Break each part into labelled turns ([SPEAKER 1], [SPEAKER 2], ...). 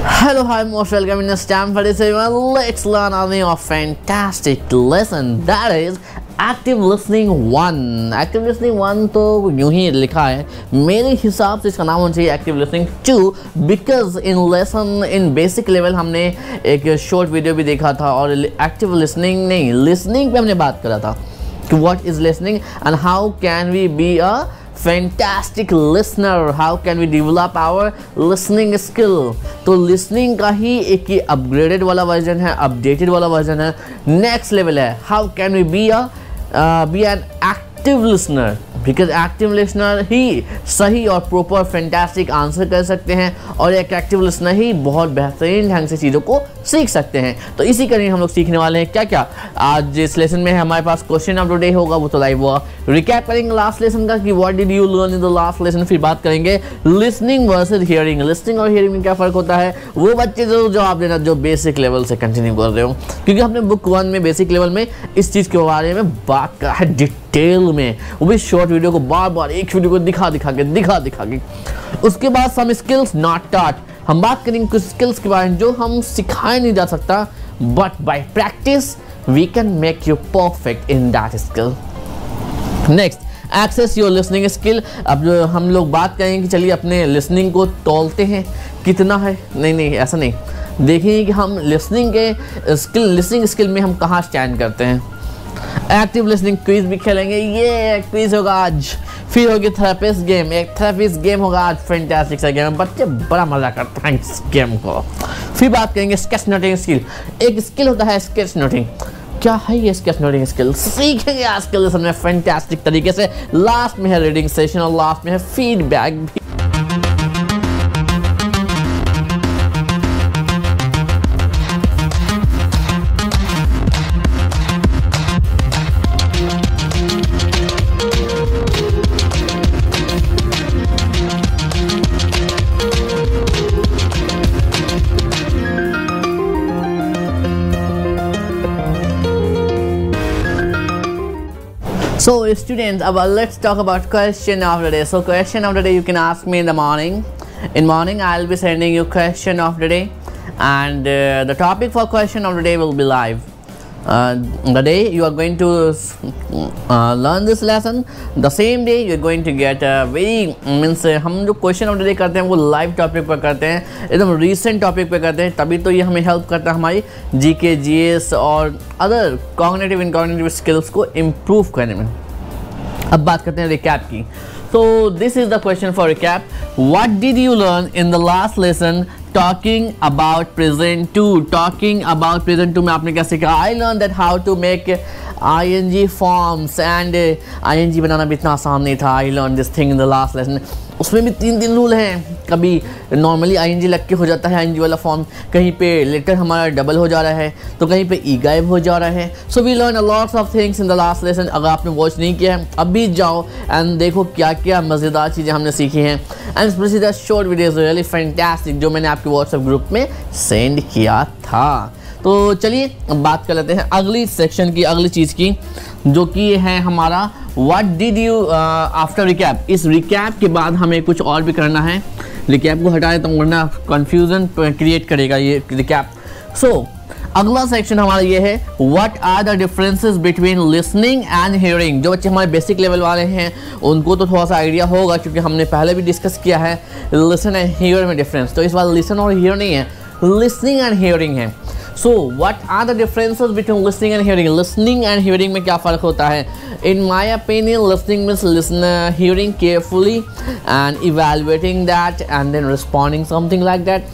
[SPEAKER 1] Hello, hi, most welcome in Stanford. Let's learn a fantastic lesson, that is active listening 1। Active listening 1 तो यूं ही लिखा है, मेरे हिसाब से इसका नाम होना चाहिए active listening 2, because in lesson in basic level हमने एक शॉर्ट वीडियो भी देखा था और एक्टिव लिसनिंग नहीं, लिसनिंग पे हमने बात करा था कि what is listening and how can we be a fantastic listener, how can we develop our listening skill. तो लिसनिंग का ही एक ही अपग्रेडेड वाला वर्जन है, अपडेटेड वाला वर्जन है, नेक्स्ट लेवल है। How can we be an active listener, because active listener ही सही और प्रॉपर फैंटास्टिक आंसर कर सकते हैं और एक एक्टिव लिसनर ही बहुत बेहतरीन ढंग से चीज़ों को सीख सकते हैं। तो इसी करीब हम लोग सीखने वाले हैं क्या क्या आज इस लेसन में है। हमारे पास क्वेश्चन ऑफ द डे होगा, वो तो लाइव हुआ, रिकैप करेंगे लास्ट लेसन का कि what did you learn in the last lesson. फिर बात करेंगे लिसनिंग वर्सेस हियरिंग, लिसनिंग और हियरिंग में क्या फ़र्क होता है। वो बच्चे जो जवाब देना जो बेसिक लेवल से कंटिन्यू कर रहे हो, क्योंकि हमने बुक 1 में बेसिक लेवल में इस चीज़ के बारे में बात करा है डिटेल में, वो भी शॉर्ट वीडियो को बार बार एक वीडियो को दिखा के। उसके बाद सम स्किल्स नॉट टॉट, हम बात करेंगे कुछ स्किल्स के बारे में जो हम सिखाया नहीं जा सकता, but by practice we can make you perfect in that skill. Next, access your listening skill. अब जो हम लोग बात करेंगे कि चलिए अपने लिसनिंग को तौलते हैं कितना है, नहीं ऐसा नहीं, देखेंगे कि हम लिसनिंग स्किल में हम कहाँ स्टैंड करते हैं। एक्टिव लिसनिंग क्विज भी खेलेंगे, ये क्विज होगा आज। फिर होगी थेरेपिस्ट गेम, एक थेरेपिस्ट गेम होगा आज, फैंटास्टिक सा गेम, बच्चे बड़ा मजा करते हैं इस गेम को। फिर बात करेंगे स्केच नोटिंग स्किल, एक स्किल होता है स्केच नोटिंग, क्या है ये स्केच नोटिंग स्किल, सीखेंगे आज के लेसन में फैंटास्टिक तरीके से। लास्ट में है रीडिंग सेशन और लास्ट में है फीडबैक भी। So students, let's talk about question of the day. So question of the day you can ask me in the morning. In morning I'll be sending you question of the day, and the topic for question of the day will be live. The day you are going to learn this lesson, the same day you are going to get a very means हम जो question of the day करते हैं वो live topic पर करते हैं, एकदम recent topic पे करते हैं, तभी तो ये हमें help करता है हमारी GK, GS और other cognitive and cognitive skills को improve करने में। अब बात करते हैं रिकैप की। So this is the question for recap. What did you learn in the last lesson talking about present two? Talking about present two में आपने क्या सीखा? I learned that how to make ing forms and ing बनाना भी इतना आसान नहीं था। I learned this thing in the last lesson. उसमें भी 3 रूल हैं, कभी नॉर्मली ing लग के हो जाता है ing वाला फॉर्म, कहीं पे लेटर हमारा डबल हो जा रहा है तो कहीं पे ई गायब हो जा रहा है। So we learn a lots of things in the last lesson. अगर आपने वॉच नहीं किया है अभी जाओ एंड देखो क्या क्या मज़ेदार चीज़ें हमने सीखी हैं, and specially the short videos really fantastic जो मैंने आपके व्हाट्सएप ग्रुप में सेंड किया था। तो चलिए बात कर लेते हैं अगली सेक्शन की, अगली चीज़ की, जो कि है हमारा what did you after recap. इस रिकैप के बाद हमें कुछ और भी करना है, रिकैप को हटा देता हूँ वरना कन्फ्यूज़न क्रिएट करेगा ये रिकैप। सो अगला सेक्शन हमारा ये है what are the differences between listening and hearing. जो बच्चे हमारे बेसिक लेवल वाले हैं उनको तो थोड़ा सा आइडिया होगा, क्योंकि हमने पहले भी डिस्कस किया है लिसन एंड हियर में डिफरेंस। तो इस बार लिसन और हियर नहीं है, लिसनिंग एंड हियरिंग है। So what are the differences between listening and hearing? Listening and hearing में क्या फ़र्क होता है? In my opinion, listening means hearing carefully and evaluating that and then responding something like that.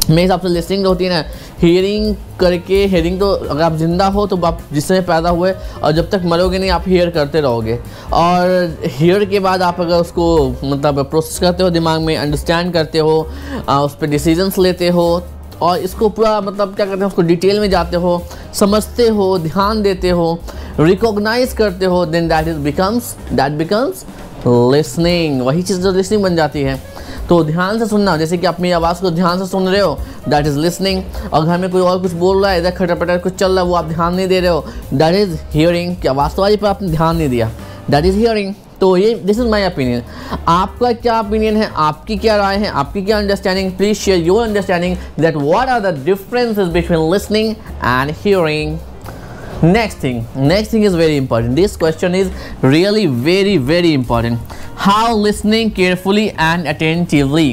[SPEAKER 1] मेरे हिसाब से listening जो होती है ना, hearing करके, hearing तो अगर आप जिंदा हो तो आप जिसमें पैदा हुए और जब तक मरोगे नहीं आप hear करते रहोगे, और hear के बाद आप अगर उसको मतलब प्रोसेस करते हो दिमाग में, अंडरस्टैंड करते हो, उस पर डिसीजंस लेते हो और इसको पूरा मतलब क्या करते हैं उसको डिटेल में जाते हो, समझते हो, ध्यान देते हो, रिकॉग्नाइज करते हो, देन दैट बिकम्स लिसनिंग। वही चीज़ जो लिसनिंग बन जाती है। तो ध्यान से सुनना, जैसे कि अपनी आवाज़ को ध्यान से सुन रहे हो, दैट इज़ लिसनिंग। और घर में कोई और कुछ बोल रहा है, इधर खटर-पटर कुछ चल रहा है, वो आप ध्यान नहीं दे रहे हो, दैट इज़ हियरिंग। की आवाज़ तो आई पर आपने ध्यान नहीं दिया, दैट इज़ हियरिंग। तो ये दिस इज़ माई ओपिनियन। आपका क्या ओपिनियन है, आपकी क्या राय है, आपकी क्या understanding? Please share your understanding that what are the differences between listening and hearing. Next thing is very important. This question is really very important. How listening carefully and attentively,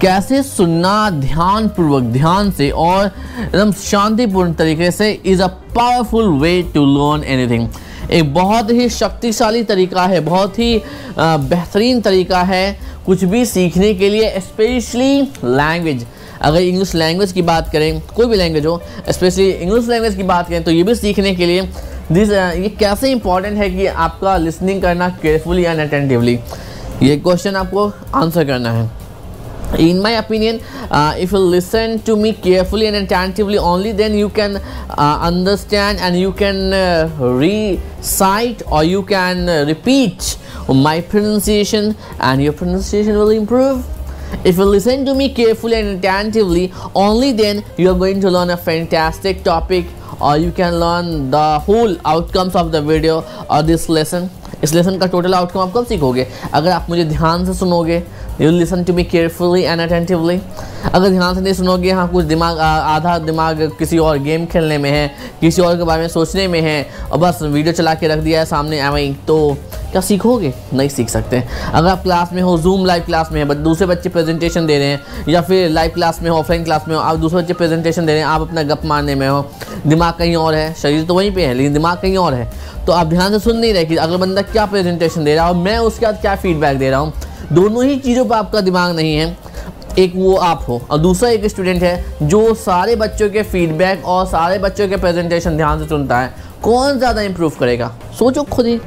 [SPEAKER 1] कैसे सुनना ध्यानपूर्वक, ध्यान से और एकदम शांतिपूर्ण तरीके से is a powerful way to learn anything. एक बहुत ही शक्तिशाली तरीका है, बहुत ही बेहतरीन तरीका है कुछ भी सीखने के लिए, स्पेशली लैंग्वेज। अगर इंग्लिश लैंग्वेज की बात करें, कोई भी लैंग्वेज हो, स्पेशली इंग्लिश लैंग्वेज की बात करें, तो ये भी सीखने के लिए ये कैसे इंपॉर्टेंट है कि आपका लिसनिंग करना केयरफुली एंड अटेंटिवली। ये क्वेश्चन आपको आंसर करना है। In my opinion, if you listen to me carefully and attentively, only then you can understand and you can recite or you can repeat my pronunciation, and your pronunciation will improve. If you listen to me carefully and attentively, only then you are going to learn a fantastic topic, or you can learn the whole outcomes of the video or this lesson. इस lesson का total outcome आप कब सीखोगे? अगर आप मुझे ध्यान से सुनोगे, you listen to me carefully and attentively. अगर ध्यान से नहीं सुनोगे, हाँ कुछ दिमाग, आधा दिमाग किसी और गेम खेलने में है, किसी और के बारे में सोचने में है, और बस वीडियो चला के रख दिया है सामने एवं, तो क्या सीखोगे? नहीं सीख सकते। अगर आप क्लास में हो, जूम लाइव क्लास में है, दूसरे बच्चे प्रेजेंटेशन दे रहे हैं, या फिर लाइव क्लास में हो, ऑफलाइन क्लास में हो, आप दूसरे बच्चे प्रेजेंटेशन दे रहे हैं, आप अपना गप मारने में हो, दिमाग कहीं और है, शरीर तो वहीं पे है लेकिन दिमाग कहीं और है, तो आप ध्यान से सुन नहीं रहे कि अगला बंदा क्या प्रेजेंटेशन दे रहा है और मैं उसके बाद क्या फीडबैक दे रहा हूँ। दोनों ही चीज़ों पर आपका दिमाग नहीं है। एक वो आप हो और दूसरा एक स्टूडेंट है जो सारे बच्चों के फीडबैक और सारे बच्चों के प्रेजेंटेशन ध्यान से सुनता है। कौन ज़्यादा इंप्रूव करेगा? सोचो खुद ही।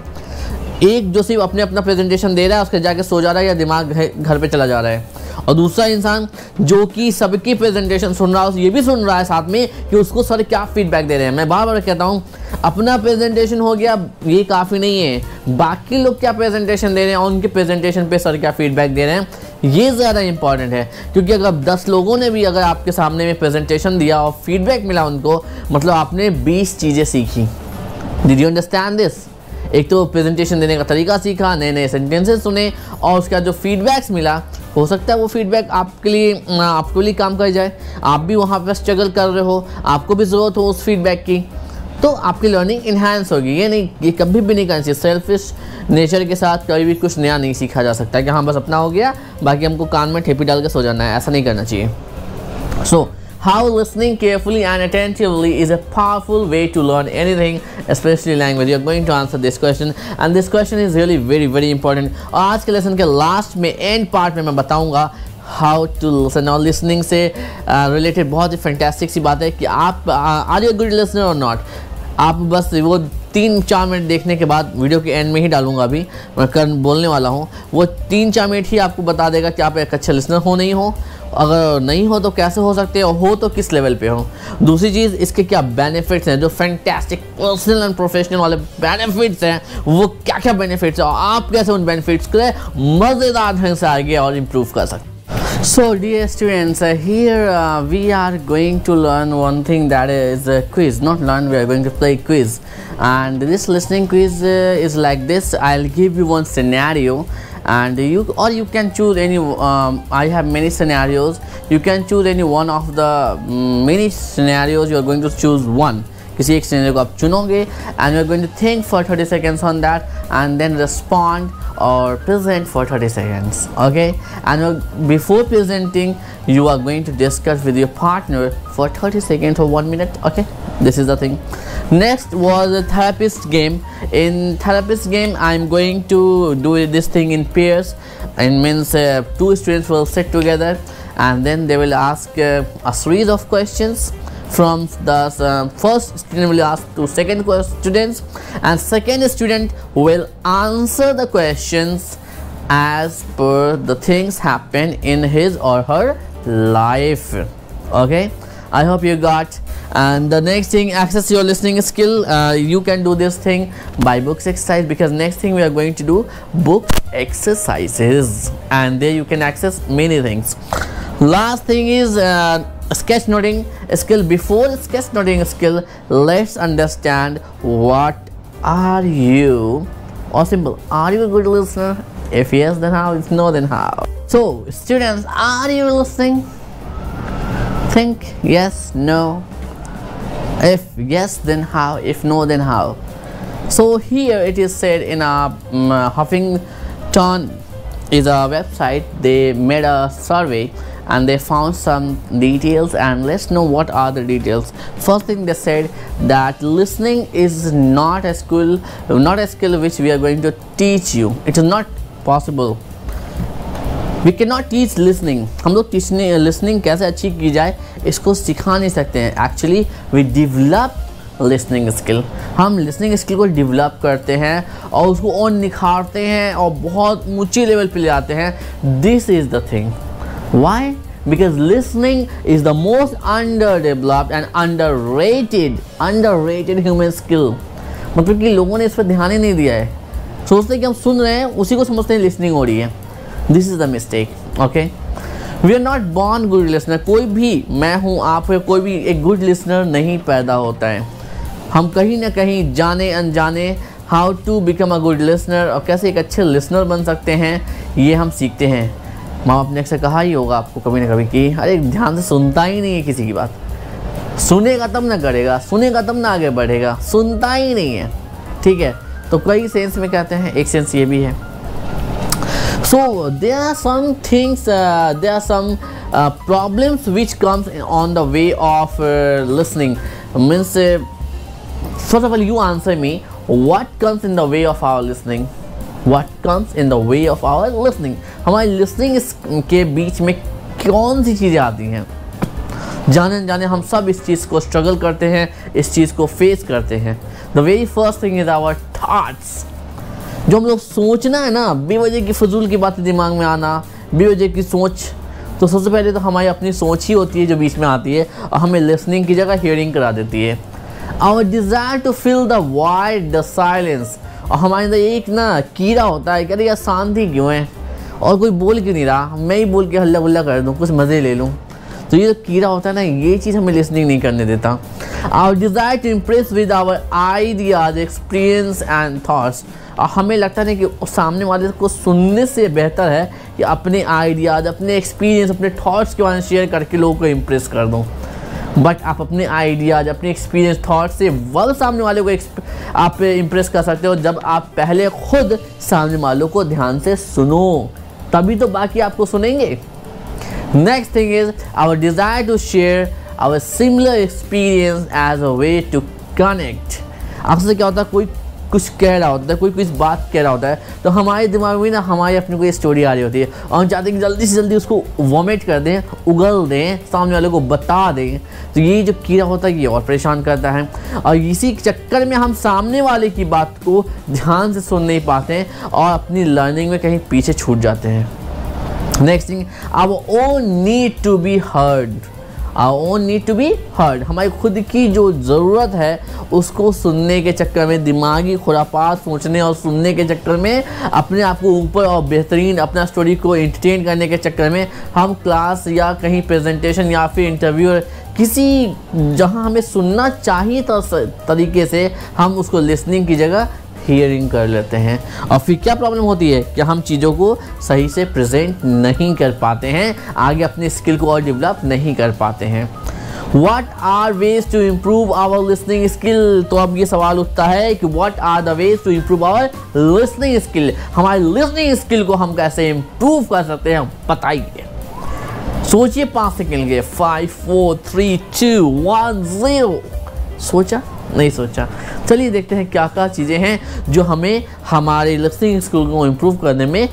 [SPEAKER 1] एक जो सिर्फ अपना प्रेजेंटेशन दे रहा है, उसके जाके सो जा रहा है या दिमाग घर पे चला जा रहा है, और दूसरा इंसान जो कि सबकी प्रेजेंटेशन सुन रहा है, ये भी सुन रहा है साथ में कि उसको सर क्या फीडबैक दे रहे हैं। मैं बार बार कहता हूँ, अपना प्रेजेंटेशन हो गया ये काफ़ी नहीं है, बाकी लोग क्या प्रेजेंटेशन दे रहे हैं और उनके प्रेजेंटेशन पे सर क्या फीडबैक दे रहे हैं, ये ज़्यादा इंपॉर्टेंट है। क्योंकि अगर 10 लोगों ने भी अगर आपके सामने में प्रेजेंटेशन दिया और फीडबैक मिला उनको, मतलब आपने 20 चीज़ें सीखी। Did you understand this? एक तो प्रेजेंटेशन देने का तरीका सीखा, नए नए सेंटेंसेस सुने, और उसका जो फीडबैक्स मिला, हो सकता है वो फीडबैक आपके लिए काम कर जाए। आप भी वहाँ पर स्ट्रगल कर रहे हो, आपको भी ज़रूरत हो उस फीडबैक की, तो आपकी लर्निंग इन्हांस होगी। ये कभी भी नहीं करना चाहिए। सेल्फिश नेचर के साथ कभी भी कुछ नया नहीं सीखा जा सकता कि हाँ बस अपना हो गया, बाकी हमको कान में ठेपी डाल के सो जाना है, ऐसा नहीं करना चाहिए। सो how listening carefully and attentively is a powerful way to learn anything, especially language. You are going to answer this question, and this question is really very important. और आज के लेसन के लास्ट में, एंड पार्ट में मैं बताऊंगा how to listen. और listening से रिलेटेड बहुत ही फैंटास्टिक सी बात है कि आप आर यू गुड लिसनर और नॉट। आप बस वो 3-4 मिनट देखने के बाद, वीडियो के एंड में ही डालूंगा, अभी मैं कर बोलने वाला हूँ, वो 3-4 मिनट ही आपको बता देगा कि आप एक अच्छे लिसनर हो नहीं हो। अगर नहीं हो तो कैसे हो सकते हो तो किस लेवल पे हो। दूसरी चीज़, इसके क्या बेनिफिट्स हैं, जो फैंटास्टिक पर्सनल एंड प्रोफेशनल वाले बेनिफिट्स हैं, वो क्या क्या बेनिफिट्स हैं और आप कैसे उन बेनिफिट्स को मज़ेदार ढंग से आगे और इम्प्रूव कर सकते हैं। So dear students, here we are going to learn one thing, that is a quiz. Not learn, we are going to play quiz, and this listening quiz is like this. I'll give you one scenario, and you can choose any. I have many scenarios. You can choose any one of the many scenarios. You are going to choose one. किसी एक scenario को आप चुनोगे, and you are going to think for 30 seconds on that, and then respond or present for 30 seconds. Okay, and before presenting, you are going to discuss with your partner for 30 seconds or 1 minute. Okay, this is the thing. Next was a therapist game. In therapist game, I'm going to do this thing in pairs, and means 2 students will sit together, and then they will ask a series of questions. From the first student will ask to second students, and second student will answer the questions as per the things happen in his or her life. Okay, I hope you got. And the next thing, access your listening skill. You can do this thing by books exercise, because next thing we are going to do book exercises, and there you can access many things. Last thing is sketch noting skill. Before sketch noting skill, let's understand what are you or simple, are you a good listener? If yes, then how? If no, then how? So students, are you listening? Think yes, no. If yes, then how? If no, then how? So here it is said in a Huffington is a website. They made a survey and they found some details, and let's know what are the details. First thing, they said that listening is not a skill which we are going to teach you. It is not possible. We cannot teach listening. हम लोग listening कैसे अच्छी की जाए इसको सिखा नहीं सकते हैं. Actually we develop listening skill. हम listening skill को develop करते हैं और उसको और निखारते हैं और बहुत ऊंचे लेवल पे ले आते हैं. This is the thing. Why? Because listening is the most underdeveloped and underrated human skill. मतलब कि लोगों ने इस पर ध्यान ही नहीं दिया है. सोचते हैं कि हम सुन रहे हैं, उसी को समझते हैं listening हो रही है. This is the mistake. Okay? We are not born good listener. कोई भी, मैं हूँ, आप है, कोई भी एक good listener नहीं पैदा होता है. हम कहीं ना कहीं जाने अनजाने how to become a good listener और कैसे एक अच्छे listener बन सकते हैं, ये हम सीखते हैं. माँ बाप ने अक्सर कहा ही होगा आपको कभी ना कभी कि अरे ध्यान से सुनता ही नहीं है किसी की बात. सुनेगा तब ना करेगा, सुनेगा तब ना आगे बढ़ेगा, सुनता ही नहीं है. ठीक है, तो कई सेंस में कहते हैं, एक सेंस ये भी है. So there are some things, there are some problems which comes on the way of listening. Means first of all, you answer me, what comes in the way of our listening? What comes in the way of our listening? हमारी listening के बीच में कौन सी चीज़ें आती हैं? जाने जाने हम सब इस चीज़ को struggle करते हैं, इस चीज़ को face करते हैं. The very first thing is our thoughts. जो हम लोग सोचना है ना, बेवजह की फजूल की बातें दिमाग में आना, बेवजह की सोच, तो सबसे पहले तो हमारी अपनी सोच ही होती है जो बीच में आती है और हमें लिसनिंग की जगह हियरिंग करा देती है. Our desire to fill the void, the silence. और हमारे अंदर एक ना कीड़ा होता है कि अरे यार शांति क्यों है और कोई बोल क्यों नहीं रहा, मैं ही बोल के हल्ला गुल्ला कर दूँ, कुछ मज़े ले लूँ. तो ये जो कीड़ा होता है ना, ये चीज़ हमें लिसनिंग नहीं करने देता. Our desire to impress with our ideas, experience and thoughts. और हमें लगता है कि सामने वाले को सुनने से बेहतर है कि अपने आइडियाज़, अपने एक्सपीरियंस, अपने थॉट्स के बारे में शेयर करके लोगों को इम्प्रेस कर दूँ. बट आप अपने आइडियाज़, अपने एक्सपीरियंस, थॉट्स से वर्ल्ड सामने वाले को आप इम्प्रेस कर सकते हो जब आप पहले खुद सामने वालों को ध्यान से सुनो, तभी तो बाकी आपको सुनेंगे. Next thing is our desire to share our similar experience as a way to connect. आपसे क्या होता है, कोई कुछ कह रहा होता है, कोई कुछ बात कह रहा होता है, तो हमारे दिमाग में ना हमारी अपनी कोई स्टोरी आ रही होती है और हम चाहते हैं कि जल्दी से जल्दी उसको वॉमिट कर दें, उगल दें, सामने वाले को बता दें. तो ये जो कीड़ा होता है ये और परेशान करता है और इसी चक्कर में हम सामने वाले की बात को ध्यान से सुन नहीं पाते हैं और अपनी लर्निंग में कहीं पीछे छूट जाते हैं. Next thing, our own need to be heard. Our own need to be heard. हमारी खुद की जो ज़रूरत है उसको सुनने के चक्कर में, दिमागी खुरापात सोचने और सुनने के चक्कर में, अपने आप को ऊपर और बेहतरीन अपना स्टोरी को एंटरटेन करने के चक्कर में हम क्लास या कहीं प्रेजेंटेशन या फिर इंटरव्यू किसी जहां हमें सुनना चाहिए तरीके से हम उसको लिसनिंग की जगह हियरिंग कर लेते हैं. और फिर क्या प्रॉब्लम होती है कि हम चीज़ों को सही से प्रेजेंट नहीं कर पाते हैं, आगे अपनी स्किल को और डेवलप नहीं कर पाते हैं. What are ways to improve our listening skill? तो अब ये सवाल उठता है कि what are the ways to improve our listening skill? हमारी listening skill को हम कैसे improve कर सकते हैं, बताइए. सोचिए 5 सेकंड के. 5 4 3 2 1 0. सोचा? नहीं सोचा. चलिए देखते हैं क्या क्या चीज़ें हैं जो हमें हमारे लिसनिंग स्किल को इम्प्रूव करने में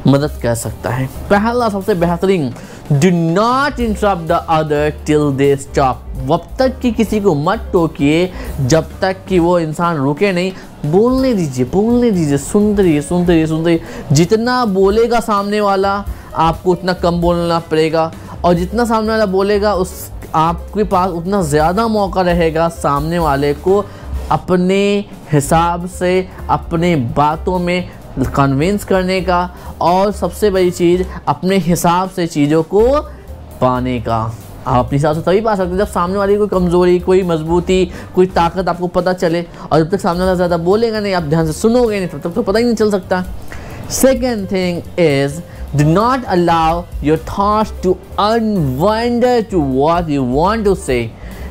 [SPEAKER 1] मदद कर सकता है. पहला सबसे बेहतरीन, do not interrupt the other till they stop. वब तक कि किसी को मत टोकिए जब तक कि वो इंसान रुके नहीं. बोलने दीजिए, सुनते रहिए. जितना बोलेगा सामने वाला आपको उतना कम बोलना पड़ेगा और जितना सामने वाला बोलेगा उस आपके पास उतना ज़्यादा मौका रहेगा सामने वाले को अपने हिसाब से अपने बातों में कन्विंस करने का और सबसे बड़ी चीज़ अपने हिसाब से चीज़ों को पाने का. आप अपनी हिसाब से तभी पा सकते हैं जब सामने वाली कोई कमज़ोरी, कोई मजबूती, कोई ताकत आपको पता चले। और जब तक सामने वाला ज़्यादा बोलेगा नहीं, आप ध्यान से सुनोगे नहीं, तब तक तो पता ही नहीं चल सकता। Second thing is do not allow your thoughts to unwander to what you want to say।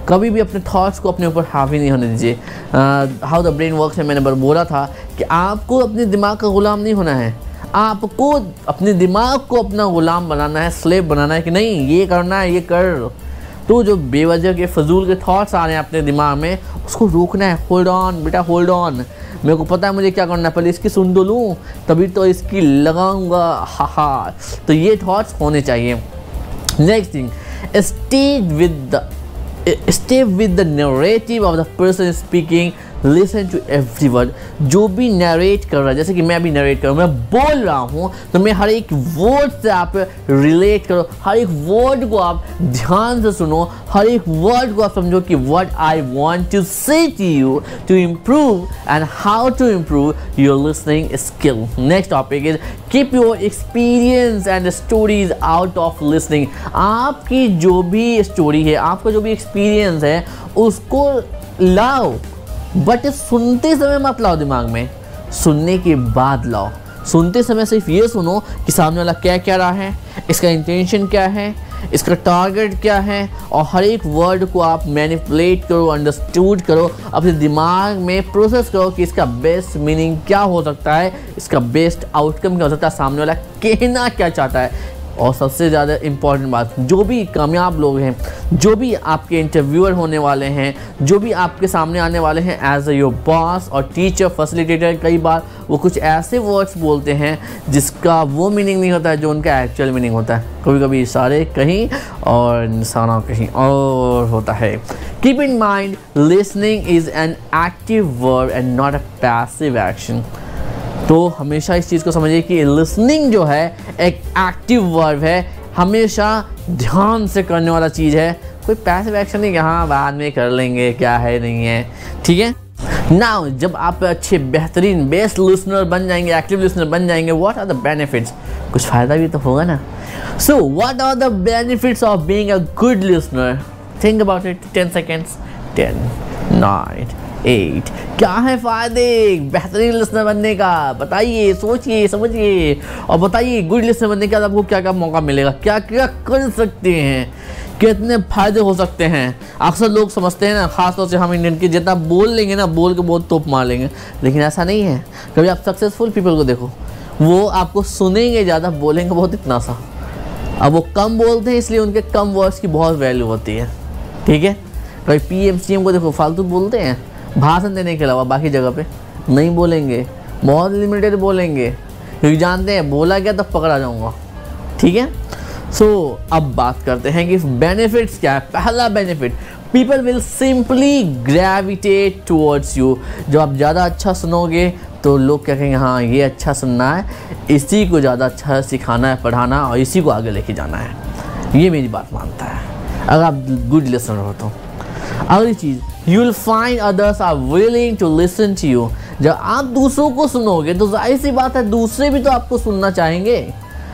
[SPEAKER 1] कभी भी अपने थॉट्स को अपने ऊपर हावी नहीं होने दीजिए। हाउ द ब्रेन वर्क्स में मैंने बोला था कि आपको अपने दिमाग का गुलाम नहीं होना है, आपको अपने दिमाग को अपना गुलाम बनाना है, स्लेव बनाना है कि नहीं ये करना है, ये कर। तो जो बेवजह के फजूल के थॉट्स आ रहे हैं अपने दिमाग में, उसको रोकना है। होल्ड ऑन बेटा, होल्ड ऑन, मेरे को पता है मुझे क्या करना है, पहले इसकी सुन तो लूँ तभी तो इसकी लगाऊंगा, हा। तो ये थॉट्स होने चाहिए। Next thing, stay with the narrative of the person speaking, listen to every word। जो भी नरेट कर रहा है, जैसे कि मैं भी नरेट कर रहा हूँ, मैं बोल रहा हूँ, तो मैं हर एक वर्ड से आप रिलेट करो, हर एक वर्ड को आप ध्यान से सुनो, हर एक वर्ड को आप समझो कि what I want to say to you to improve and how to improve your listening skill। Next topic is keep your experience and stories out of listening। आपकी जो भी स्टोरी है, आपका जो भी एक्सपीरियंस है, उसको लाओ, बट सुनते समय मत लाओ दिमाग में, सुनने के बाद लाओ। सुनते समय सिर्फ ये सुनो कि सामने वाला क्या कह रहा है, इसका इंटेंशन क्या है, इसका टारगेट क्या है, और हर एक वर्ड को आप मैनिपुलेट करो, अंडरस्टूड करो, अपने दिमाग में प्रोसेस करो कि इसका बेस्ट मीनिंग क्या हो सकता है, इसका बेस्ट आउटकम क्या हो सकता है, सामने वाला कहना क्या चाहता है। और सबसे ज़्यादा इम्पॉर्टेंट बात, जो भी कामयाब लोग हैं, जो भी आपके इंटरव्यूअर होने वाले हैं, जो भी आपके सामने आने वाले हैं एज योर बॉस और टीचर, फैसिलिटेटर, कई बार वो कुछ ऐसे वर्ड्स बोलते हैं जिसका वो मीनिंग नहीं होता है जो उनका एक्चुअल मीनिंग होता है। कभी कभी इशारे कहीं और निशाना कहीं और होता है। Keep in mind, listening is an active verb and not a passive action. तो हमेशा इस चीज़ को समझिए कि लिसनिंग जो है एक एक्टिव वर्ब है, हमेशा ध्यान से करने वाला चीज़ है, कोई पैसिव एक्शन नहीं कि हाँ बाद में कर लेंगे, क्या है नहीं है, ठीक है। नाउ जब आप अच्छे बेहतरीन बेस्ट लिसनर बन जाएंगे, एक्टिव लिसनर बन जाएंगे, व्हाट आर द बेनिफिट्स, कुछ फ़ायदा भी तो होगा ना। So what are the benefits of being a good listener? Think about it, 10 seconds. 10, 9, 8। क्या है फ़ायदे बेहतरीन लिसनर बनने का? बताइए, सोचिए, समझिए और बताइए गुड लिसनर बनने के बाद आपको क्या क्या मौका मिलेगा, क्या क्या कर सकते हैं, कितने फ़ायदे हो सकते हैं। अक्सर लोग समझते हैं ना, ख़ासतौर से हम इंडियन के, जितना बोल लेंगे ना, बोल के बहुत तोप मार लेंगे, लेकिन ऐसा नहीं है। कभी आप सक्सेसफुल पीपल को देखो, वो आपको सुनेंगे ज़्यादा, बोलेंगे बहुत इतना सा। अब वो कम बोलते हैं इसलिए उनके कम वर्ड्स की बहुत वैल्यू होती है, ठीक है। कभी PM CM को देखो, फालतू बोलते हैं, भाषण देने के अलावा बाकी जगह पे नहीं बोलेंगे, बहुत लिमिटेड बोलेंगे, क्योंकि जानते हैं बोला गया तब पकड़ा जाऊंगा, ठीक है। सो अब बात करते हैं कि बेनिफिट्स क्या है। पहला benefit, people will simply gravitate towards you. जब आप ज़्यादा अच्छा सुनोगे तो लोग क्या कहेंगे, हाँ ये अच्छा सुनना है, इसी को ज़्यादा अच्छा सिखाना है, पढ़ाना और इसी को आगे लेके जाना है। ये मेरी बात मानता है अगर आप गुड लिसनर हो तो। अगली चीज़, you will find others are willing to listen to you. जब आप दूसरों को सुनोगे तो जाहिर सी बात है दूसरे भी तो आपको सुनना चाहेंगे।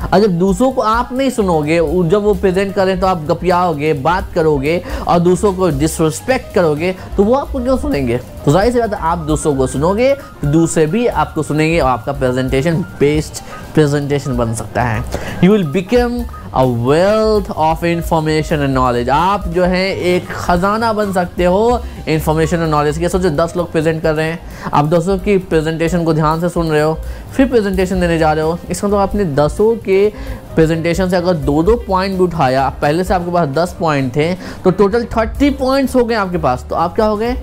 [SPEAKER 1] और जब दूसरों को आप नहीं सुनोगे, जब वो प्रेजेंट करें तो आप गपियाओगे, बात करोगे और दूसरों को डिसरिस्पेक्ट करोगे, तो वो आपको क्यों सुनेंगे? तो जाहिर सी बात है आप दूसरों को सुनोगे तो दूसरे भी आपको सुनेंगे और आपका प्रेजेंटेशन बेस्ड प्रेजेंटेशन बन सकता है। You will become a wealth of information and knowledge. आप जो है एक ख़जाना बन सकते हो इंफॉर्मेशन और नॉलेज के। सोचो 10 लोग प्रेजेंट कर रहे हैं, आप 10 की प्रेजेंटेशन को ध्यान से सुन रहे हो, फिर प्रेजेंटेशन देने जा रहे हो। इसका तो आपने 10 के प्रेजेंटेशन से अगर 2-2 पॉइंट भी उठाया, पहले से आपके पास 10 पॉइंट थे, तो टोटल 30 पॉइंट्स हो गए आपके पास। तो आप क्या हो गए?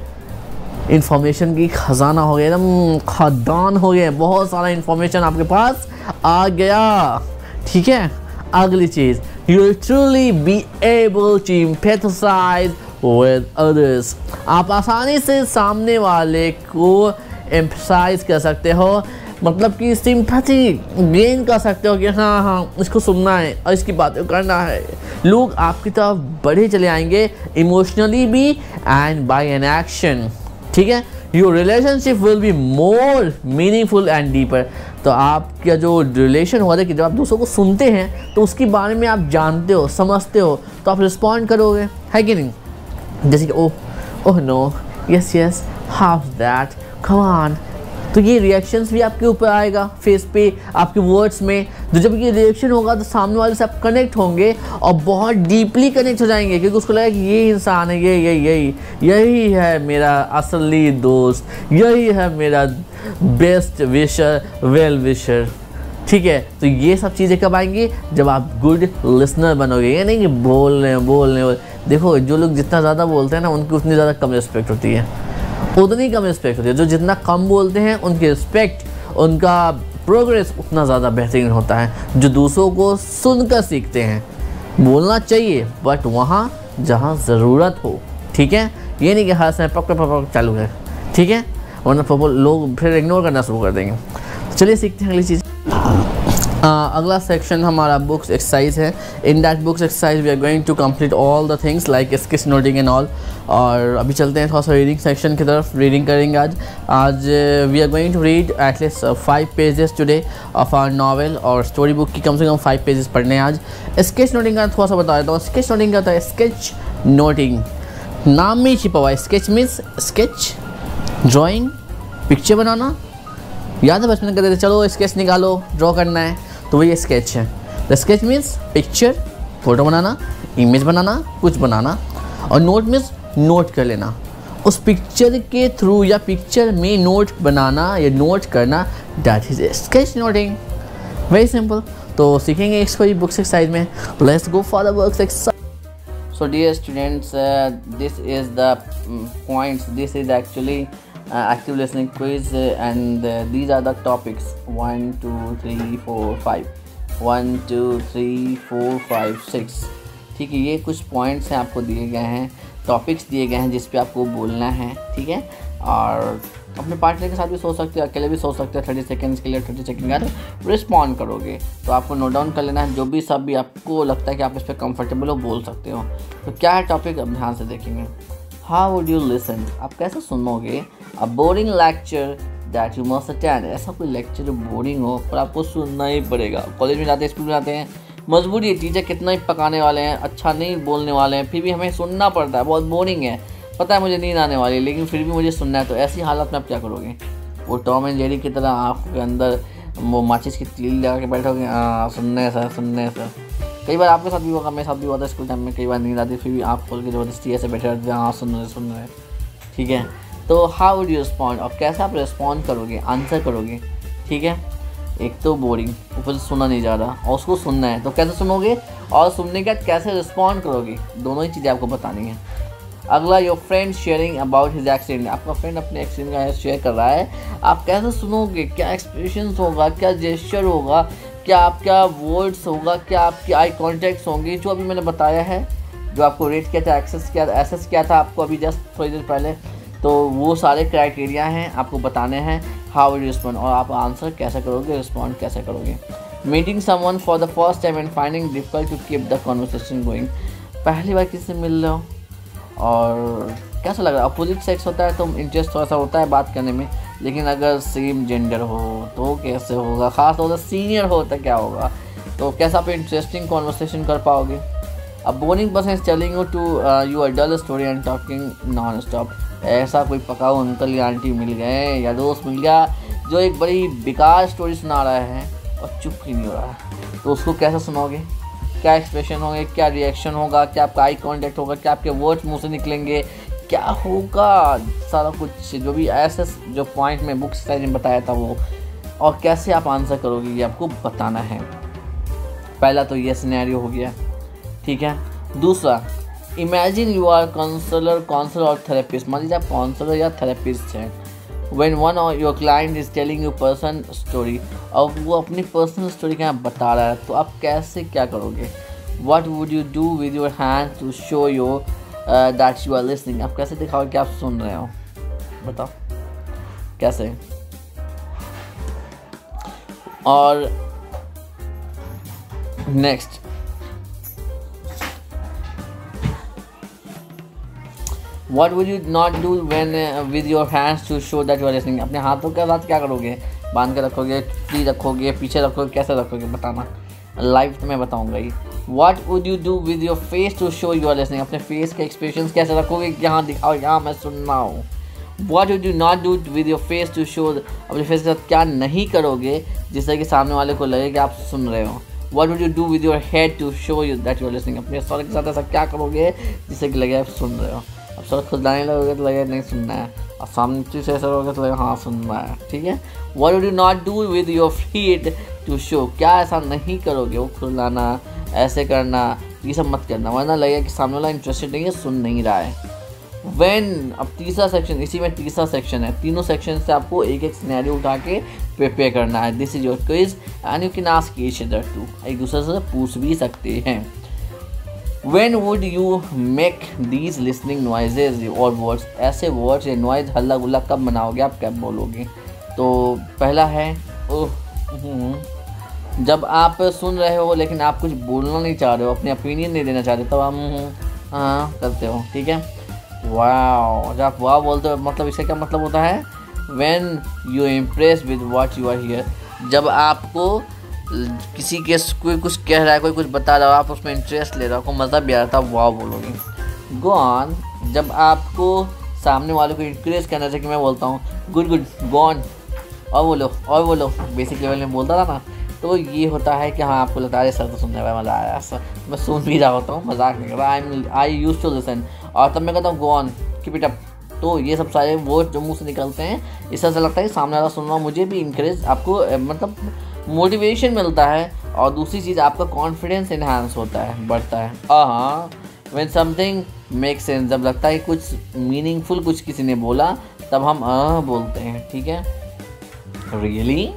[SPEAKER 1] इंफॉर्मेशन की खजाना हो गया, एकदम खदान हो गया, बहुत सारा इंफॉर्मेशन आपके पास आ गया, ठीक है। अगली चीज़, you will truly be able to empathize with others। आप आसानी से सामने वाले को एम्फसाइज कर सकते हो, मतलब कि सिंपैथी गेन कर सकते हो कि हाँ हाँ इसको सुनना है और इसकी बातें करना है। लोग आपकी तरफ बढ़े चले आएंगे इमोशनली भी एंड बाय एन एक्शन, ठीक है। Your relationship will be more meaningful and deeper. तो तो आपका जो रिलेशन होगा, देखिए जब आप दूसरों को सुनते हैं तो उसके बारे में आप जानते हो, समझते हो, तो आप रिस्पॉन्ड करोगे, है कि नहीं। जैसे कि oh no, yes yes, how that, come on. तो ये रिएक्शंस भी आपके ऊपर आएगा फेस पे, आपके वर्ड्स में। तो जब ये रिएक्शन होगा तो सामने वाले से आप कनेक्ट होंगे और बहुत डीपली कनेक्ट हो जाएंगे, क्योंकि उसको लगेगा कि ये इंसान है, यही है मेरा असली दोस्त, यही है मेरा बेस्ट विशर, वेल विशर। ठीक है, तो ये सब चीज़ें कब आएंगी, जब आप गुड लिसनर बनोगे। ये नहीं कि बोल रहे देखो, जो लोग जितना ज़्यादा बोलते हैं ना, उनकी उतनी ज़्यादा कम रिस्पेक्ट होती है, उतनी कम रिस्पेक्ट होती है। जो जितना कम बोलते हैं उनकी रिस्पेक्ट, उनका प्रोग्रेस उतना ज़्यादा बेहतरीन होता है। जो दूसरों को सुनकर सीखते हैं, बोलना चाहिए बट वहाँ जहाँ ज़रूरत हो। ठीक है, ये नहीं कि हर समय पक चालू है, ठीक है, वरना लोग फिर इग्नोर करना शुरू कर देंगे। चलिए सीखते हैं अगली चीज़। अगला सेक्शन हमारा बुक्स एक्सरसाइज है। In that books exercise we are going to complete all the things like sketch noting and all. और अभी चलते हैं थोड़ा सा रीडिंग सेक्शन की तरफ। रीडिंग करेंगे आज we are going to read at least 5 pages today of our novel, और स्टोरी बुक की कम से कम 5 पेजेस पढ़ने हैं आज। स्केच नोटिंग का थोड़ा सा बता देता हूँ। स्केच नोटिंग का होता है स्केच नोटिंग, नाम में ही छिपा हुआ है। Sketch means sketch, drawing, picture बनाना। याद है बचपन कहते थे चलो स्केच निकालो, ड्रॉ करना है, तो वही स्केच है। The sketch means picture, photo बनाना, इमेज बनाना, कुछ बनाना। और नोट मीन्स नोट कर लेना, उस पिक्चर के थ्रू या पिक्चर में नोट बनाना या नोट करना, that is sketch noting. Very simple. तो सीखेंगे इसको बुक्स एक्सरसाइज में। Let's go for the works exercise. So dear students, this is the points, this is actually active listening quiz, and these are the topics 1 2 3 4 5 1 2 3 4 5 6। ठीक है, ये कुछ points हैं आपको दिए गए हैं, टॉपिक्स दिए गए हैं जिस पे आपको बोलना है। ठीक है, और अपने पार्टनर के साथ भी सोच सकते हो, अकेले भी सोच सकते हो। 30 सेकेंड्स के लिए 30 सेकेंड बाद रिस्पॉन्ड करोगे। तो आपको नोट डाउन कर लेना है, जो भी सब भी आपको लगता है कि आप इस पर कंफर्टेबल हो, बोल सकते हो। तो क्या है टॉपिक, अब ध्यान से देखेंगे। हाउ वुड यू लिसन, आप कैसे सुनोगे अ boring lecture that you must attend. ऐसा कोई लेक्चर जो बोरिंग हो पर आपको सुनना ही पड़ेगा। कॉलेज में जाते हैं, स्कूल में जाते हैं, मजबूरी है, टीचर कितना ही पकाने वाले हैं, अच्छा नहीं बोलने वाले हैं, फिर भी हमें सुनना पड़ता है। बहुत बोरिंग है, पता है मुझे नींद आने वाली है, लेकिन फिर भी मुझे सुनना है। तो ऐसी हालत में आप क्या करोगे, वो टॉम एंड जेरी की तरह आँख के अंदर वो माचिस की तीली लगा के बैठोगे, सुनने सर। कई बार आपके साथ भी होगा, मेरे साथ भी हुआ था स्कूल टाइम में। कई बार नींद आती, फिर भी आप खोल के ज़बरदस्ती ऐसे बैठे रहते हैं, सुन रहे। ठीक है, तो हाउ वुड यू रिस्पॉन्ड, और कैसे आप रिस्पॉन्ड करोगे, आंसर करोगे। ठीक है, एक तो बोरिंग, ऊपर से सुना नहीं जा रहा और उसको सुनना है, तो कैसे सुनोगे, और सुनने के बाद कैसे रिस्पॉन्ड करोगे, दोनों ही चीज़ें आपको बतानी है। अगला, your friend sharing about his accident, आपका फ्रेंड अपने एक्सीडेंट का शेयर कर रहा है, आप कैसे सुनोगे, क्या एक्सप्रेशंस होगा, क्या जेस्चर होगा, क्या आपका वर्ड्स होगा, क्या आपके आई कॉन्टैक्ट्स होंगे, जो अभी मैंने बताया है, जो आपको रेट किया था, एसेस किया था आपको अभी जस्ट थोड़ी देर पहले। तो वो सारे क्राइटेरिया हैं, आपको बताने हैं हाउ विल रिस्पॉन्ड, और आप आंसर कैसे करोगे, रिस्पॉन्ड कैसे करोगे। Meeting someone for the first time and finding difficult to keep the conversation going, पहली बार किसी से मिल रहे हो और कैसा लग रहा है। अपोजिट सेक्स होता है तो इंटरेस्ट थोड़ा सा होता है बात करने में, लेकिन अगर सेम जेंडर हो तो कैसे होगा, ख़ास तौर से सीनियर हो तो क्या होगा, तो कैसा आप इंटरेस्टिंग कॉन्वर्सेशन कर पाओगे। अब boring person is telling you to your dull story and talking non stop, ऐसा कोई पकाऊ अंकल या आंटी मिल गए या दोस्त मिल गया जो एक बड़ी बेकार स्टोरी सुना रहा है और चुप ही नहीं हो रहा है, तो उसको कैसे सुनोगे, क्या एक्सप्रेशन होंगे, क्या रिएक्शन होगा, क्या आपका आई कॉन्टैक्ट होगा, क्या आपके वर्ड्स मुंह से निकलेंगे, क्या होगा, सारा कुछ जो भी ऐसे जो पॉइंट में बुक्स में बताया था वो, और कैसे आप आंसर करोगे ये आपको बताना है। पहला तो ये सिनेरियो हो गया। ठीक है, दूसरा, इमेजिन यू आर काउंसलर और थेरेपिस्ट, मान लीजिए आप काउंसलर या थेरेपिस्ट हैं। When one of your client is telling you person story, और वो अपनी पर्सनल स्टोरी क्या बता रहा है, तो आप कैसे क्या करोगे। What would you do with your hand to show you that you are listening, आप कैसे दिखाओगे कि आप सुन रहे हो, बताओ कैसे। और next, What would you not do when with your hands to show that you are listening, अपने हाथों के साथ क्या करोगे बांध के रखोगे, फ्री रखोगे, पीछे रखोगे, कैसे रखोगे बताना, लाइव तो मैं बताऊंगा ही। What would you do with your face to show you are listening? अपने फेस के एक्सप्रेशंस कैसे रखोगे, यहाँ दिखाओ, यहाँ मैं सुन रहा हूँ। What would you not do with your face to show? अपने फेस के साथ क्या नहीं करोगे जिससे कि सामने वाले को लगे कि आप सुन रहे हो। What would you do with your head to show you that you are listening? अपने सर के साथ ऐसा क्या करोगे जिससे कि लगे आप सुन रहे हो। अब सर खुदलाने लगोगे तो लगे नहीं सुनना है, और सामने से ऐसा होगा तो लगे हाँ सुनना है, ठीक है। What would you not do with your feet to show? क्या ऐसा नहीं करोगे, वो खुदलाना, ऐसे करना, ये सब मत करना, वरना लगेगा कि सामने वाला इंटरेस्टेड नहीं है, सुन नहीं रहा है। When, अब तीसरा सेक्शन, इसी में तीसरा सेक्शन है, तीनों सेक्शन से आपको एक एक सिनेरियो उठा के प्रिपेयर करना है। This is your quiz and you can ask each other too, एक दूसरे से पूछ भी सकते हैं। When would you make these listening noises or words? ऐसे वर्ड्स या नॉइज, हल्ला गुल्ला कब बनाओगे आप, कब बोलोगे? तो पहला है जब आप सुन रहे हो लेकिन आप कुछ बोलना नहीं चाह रहे हो, अपने ओपिनियन नहीं देना चाह रहे, तब आप हाँ करते हो, ठीक है। वाओ, जब आप वाह बोलते हो मतलब इसका क्या मतलब होता है, When you impressed with what you are here, जब आपको किसी के कोई कुछ कह रहा है, कोई कुछ बता रहा हो, आप उसमें इंटरेस्ट ले रहे हो, आपको मज़ा भी आ रहा था, वाह बोलोगे। गो ऑन, जब आपको सामने वाले को इंकरेज करना चाहिए कि मैं बोलता हूँ गुड गुड गो ऑन, और बोलो बेसिक लेवल में बोलता था ना, तो ये होता है कि हाँ आपको लगता है सर तो सुनने में मज़ा आया, सर मैं सुन भी रहा होता हूँ, मजाक नहीं कर रहा, आई यूज टू लिसन, और तब मैं कहता हूँ go on keep it up. तो ये सब सारे वर्ड जो मुंह से निकलते हैं, इससे ऐसा लगता है कि सामने वाला सुन रहा, मुझे भी इंकरेज, आपको मतलब मोटिवेशन मिलता है, और दूसरी चीज़ आपका कॉन्फिडेंस इन्हांस होता है, बढ़ता है। हाँ, व्हेन समथिंग मेक सेंस, जब लगता है कुछ मीनिंगफुल कुछ किसी ने बोला, तब हम बोलते हैं, ठीक है। Really,